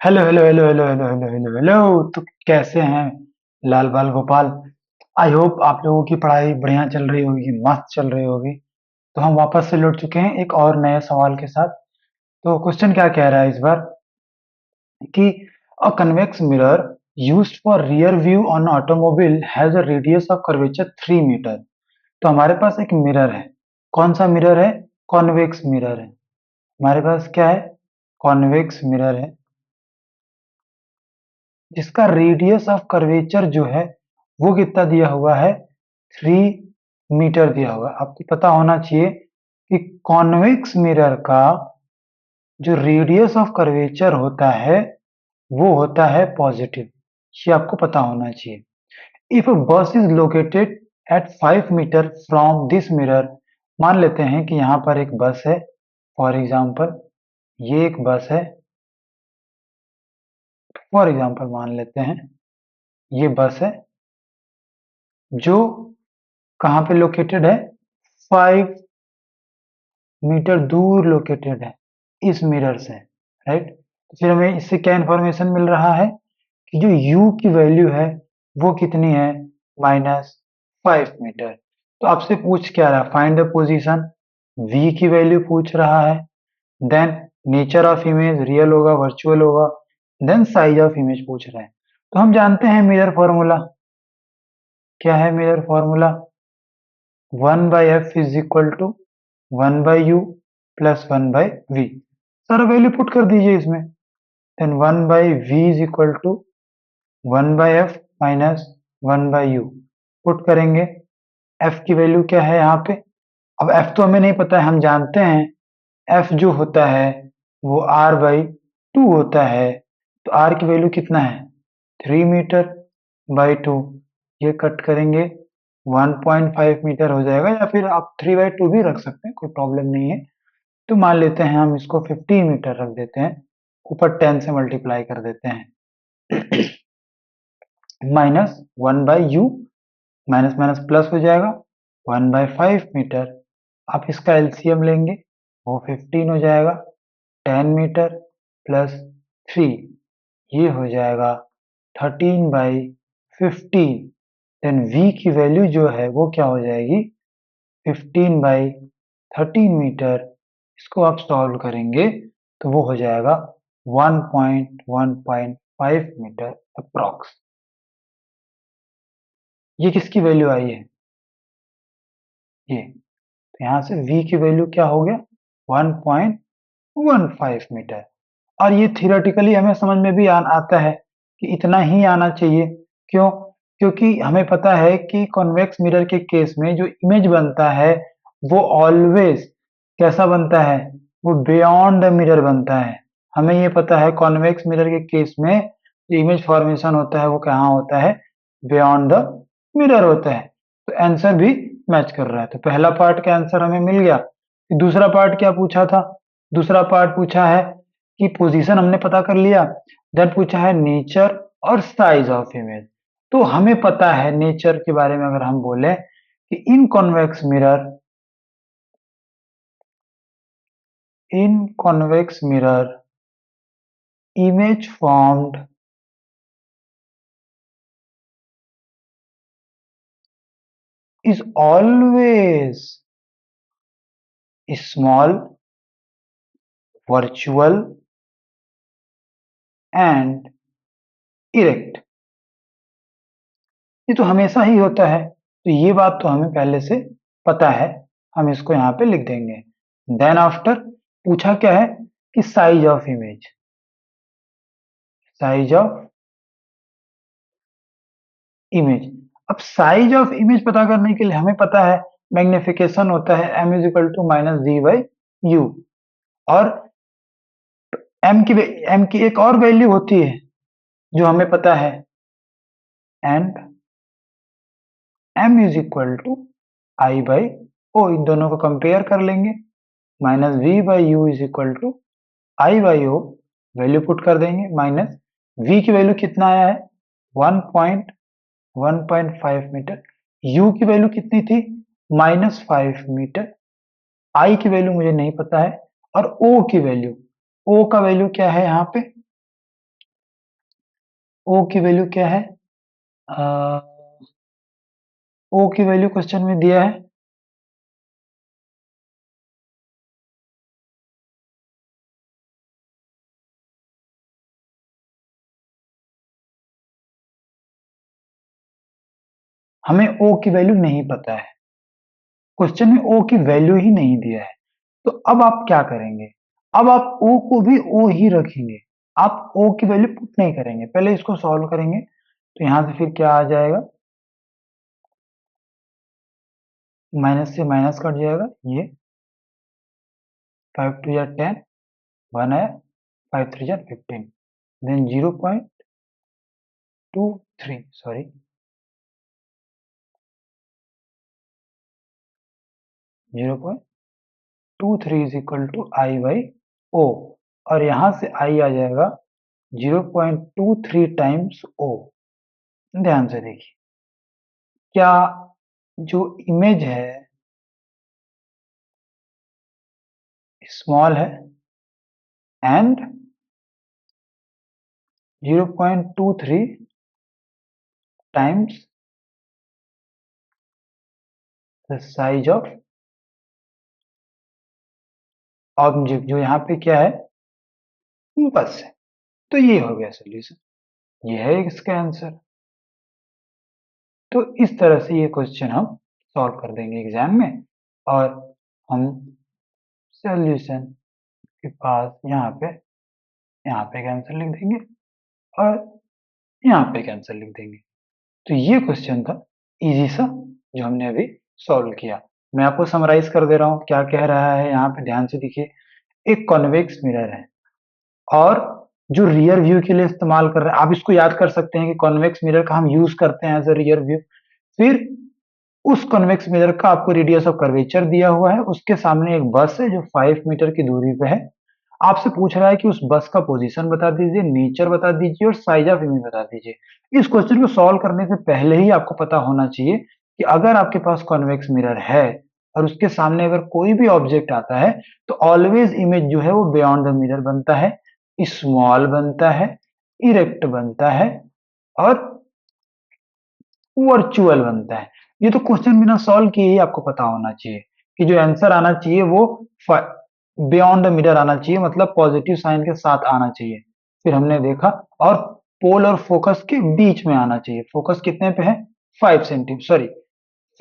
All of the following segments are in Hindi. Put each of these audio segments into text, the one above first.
Hello hello hello hello hello hello hello hello. तो कैसे हैं लाल बाल गोपाल? आई होप आप लोगों की पढ़ाई बढ़िया चल रही होगी, मस्त चल रही होगी। तो हम वापस से लौट चुके हैं एक और नए सवाल के साथ। तो क्वेश्चन क्या कह रहा है इस बार कि a convex mirror used for rear view on automobile has a radius of curvature 3 metre. तो हमारे पास एक मिरर है। कौन सा मिरर है? कॉन्वेक्स मिरर है। हमारे पास क्या है? कॉन्वेक्स मिरर है जिसका रेडियस ऑफ कर्वेचर जो है वो कितना दिया हुआ है? 3 मीटर दिया हुआ है। आपको पता होना चाहिए कि कॉन्वेक्स मिरर का जो रेडियस ऑफ कर्वेचर होता है वो होता है पॉजिटिव। ये आपको पता होना चाहिए। If bus is located at 5 metre from this mirror, मान लेते हैं कि यहाँ पर एक बस है। फॉर एग्जाम्पल ये एक बस है। फॉर एग्जाम्पल मान लेते हैं ये बस है जो कहाँ पे लोकेटेड है? 5 मीटर दूर लोकेटेड है इस मिरर से, राइट। तो फिर हमें इससे क्या इंफॉर्मेशन मिल रहा है कि जो u की वैल्यू है वो कितनी है? -5 मीटर। तो आपसे पूछ क्या रहा है? Find the position. v की वैल्यू पूछ रहा है। Then nature of image, real होगा वर्चुअल होगा। देन साइज ऑफ इमेज पूछ रहा है। तो हम जानते हैं मिरर फॉर्मूला। क्या है mirror formula? 1/f is equal to 1/u plus 1/v। सारा वैल्यू पुट कर दीजिए इसमें। Then 1/v is equal to 1/f minus 1/u। Put करेंगे। f की वैल्यू क्या है यहाँ पे? अब f तो हमें नहीं पता है, हम जानते हैं f जो होता है वो r/2 होता है। तो r की वैल्यू कितना है? 3 मीटर/2। ये कट करेंगे 1.5 मीटर हो जाएगा, या फिर आप 3/2 भी रख सकते हैं, कोई प्रॉब्लम नहीं है। तो मान लेते हैं हम इसको 15 मीटर रख देते हैं। ऊपर 10 से मल्टीप्लाई कर देते हैं। -1/u, माइनस माइनस प्लस हो जाएगा। 1/5 मीटर। आप इसका एलसीएम लेंगे वो 15 हो जाएगा। 10 मीटर प्लस 3 ये हो जाएगा 13/15। देन v की वैल्यू जो है वो क्या हो जाएगी? 15/13 मीटर। इसको आप सॉल्व करेंगे तो वो हो जाएगा 1.1.5 मीटर अप्रॉक्स। ये किसकी वैल्यू आई है? ये। तो यहाँ से v की वैल्यू क्या हो गया? 1.15 मीटर। और ये थियोरेटिकली हमें समझ में भी आता है कि इतना ही आना चाहिए। क्यों? क्योंकि हमें पता है कि कॉन्वेक्स मिरर के केस में जो इमेज बनता है वो ऑलवेज कैसा बनता है? वो बियॉन्ड द मिरर बनता है। हमें ये पता है कॉन्वेक्स मिरर के केस में जो इमेज फॉर्मेशन होता है वो कहाँ होता है? बियॉन्ड द मिरर होता है। तो आंसर भी मैच कर रहा है। तो पहला पार्ट का आंसर हमें मिल गया। दूसरा पार्ट क्या पूछा था? दूसरा पार्ट पूछा है कि पोजीशन हमने पता कर लिया। देन पूछा है नेचर और साइज ऑफ इमेज। तो हमें पता है नेचर के बारे में, अगर हम बोले कि in convex mirror image formed is always small, virtual and erect। ये तो हमेशा ही होता है। तो ये बात तो हमें पहले से पता है। हम इसको यहाँ पे लिख देंगे। देन आफ्टर पूछा क्या है कि size of image. Size of image. अब साइज ऑफ इमेज पता करने के लिए हमें पता है मैग्निफिकेशन होता है m is equal to minus v/u। और m की एक और वैल्यू होती है जो हमें पता है, and m is equal to I/O। इन दोनों को कंपेयर कर लेंगे। -v/u is equal to I/O। Value put कर देंगे। माइनस v की वैल्यू कितना आया है? 1.1.5 मीटर। u की वैल्यू कितनी थी? -5 मीटर। I की वैल्यू मुझे नहीं पता है। और O की वैल्यू, O का वैल्यू क्या है यहाँ पे? ओ की वैल्यू क्या है? ओ की वैल्यू क्वेश्चन में दिया है, हमें ओ की वैल्यू नहीं पता है, क्वेश्चन में ओ की वैल्यू ही नहीं दिया है। तो अब आप क्या करेंगे? अब आप ओ को भी ओ ही रखेंगे, आप ओ की वैल्यू पुट नहीं करेंगे, पहले इसको सॉल्व करेंगे। तो यहां से फिर क्या आ जाएगा? माइनस से माइनस कट जाएगा, ये 5 2 या 10, 1 है, 5 3 या 15, then 0.23, sorry 0.23 is equal to I by O, और यहां से आई आ जाएगा 0.23 टाइम्स ओ। ध्यान से देखिए, क्या जो इमेज है स्मॉल है and 0.23 times the size of object, जो यहाँ पे क्या है, बस है। तो ये हो गया सोल्यूशन, ये है इसका आंसर। तो इस तरह से ये क्वेश्चन हम सॉल्व कर देंगे एग्जाम में, और हम सोल्यूशन के पास यहाँ पे एक आंसर लिख देंगे और यहाँ पे एक आंसर लिख देंगे। तो ये क्वेश्चन था इजी सा, जो हमने अभी सॉल्व किया। मैं आपको समराइज कर दे रहा हूँ क्या कह रहा है, यहाँ पे ध्यान से देखिए। एक कॉन्वेक्स मिरर है और जो रियर व्यू के लिए इस्तेमाल कर रहे हैं, आप इसको याद कर सकते हैं कि कॉन्वेक्स मिरर का हम यूज करते हैं एज अ रियर व्यू। फिर उस कॉन्वेक्स मिरर का आपको रेडियस ऑफ कर्वेचर दिया हुआ है, उसके सामने एक बस है जो 5 मीटर की दूरी पे है। आपसे पूछ रहा है कि उस बस का पोजीशन बता दीजिए, नेचर बता दीजिए और साइज ऑफ इमेज बता दीजिए। इस क्वेश्चन को सॉल्व करने से पहले ही आपको पता होना चाहिए कि अगर आपके पास कॉन्वेक्स मिरर है और उसके सामने अगर कोई भी ऑब्जेक्ट आता है, तो ऑलवेज इमेज जो है वो बियॉन्ड द मिरर बनता है, स्मॉल बनता है, इरेक्ट बनता है और वर्चुअल बनता है। ये तो क्वेश्चन बिना सॉल्व किए ही आपको पता होना चाहिए कि जो आंसर आना चाहिए वो बियॉन्ड द मिरर आना चाहिए, मतलब पॉजिटिव साइन के साथ आना चाहिए। फिर हमने देखा, और पोल और फोकस के बीच में आना चाहिए। फोकस कितने पे है? 5 सेंटीमीटर, सॉरी,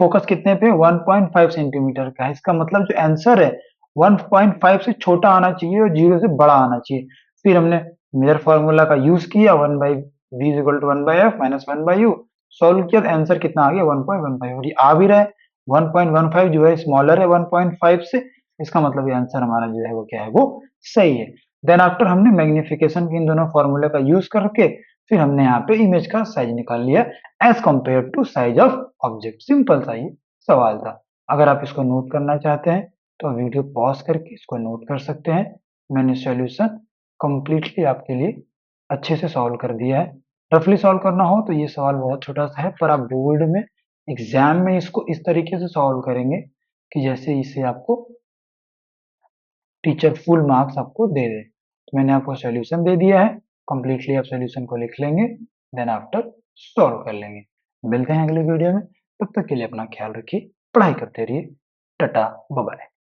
फोकस कितने पे? 1.5 सेंटीमीटर का है। इसका मतलब जो आंसर है 1.5 से छोटा आना चाहिए और 0 से बड़ा आना चाहिए। फिर हमने मिरर फॉर्मूला का यूज किया, 1 by V is equal to 1 by F minus 1 by U, solve किया तो आंसर कितना आ गया? 1.15, और ये आ भी रहा है। 1.15 जो है स्मॉलर है 1.5 से, इसका मतलब ये आंसर हमारा जो है वो क्या है, वो सही है। देन आफ्टर हमने मैग्निफिकेशन के इन दोनों फॉर्मूले का यूज करके फिर हमने यहाँ पे इमेज का साइज निकाल लिया as compare to size of object. Simple सा ये सवाल था। अगर आप इसको नोट करना चाहते हैं तो वीडियो पॉज करके इसको नोट कर सकते हैं। मैंने सॉल्यूशन कंप्लीटली आपके लिए अच्छे से सॉल्व कर दिया है। रफली सॉल्व करना हो तो ये सवाल बहुत छोटा सा है, पर आप बोर्ड में एग्जाम में इसको इस तरीके से सॉल्व करेंगे कि जैसे इसे आपको टीचर फुल मार्क्स आपको दे दे। तो मैंने आपको सॉल्यूशन दे दिया है, कंप्लीटली आप सॉल्यूशन को लिख लेंगे, देन आफ्टर सॉल्व कर लेंगे। मिलते हैं अगले वीडियो में, तब तक के लिए अपना ख्याल रखिए, पढ़ाई करते रहिए। Tata, bye bye.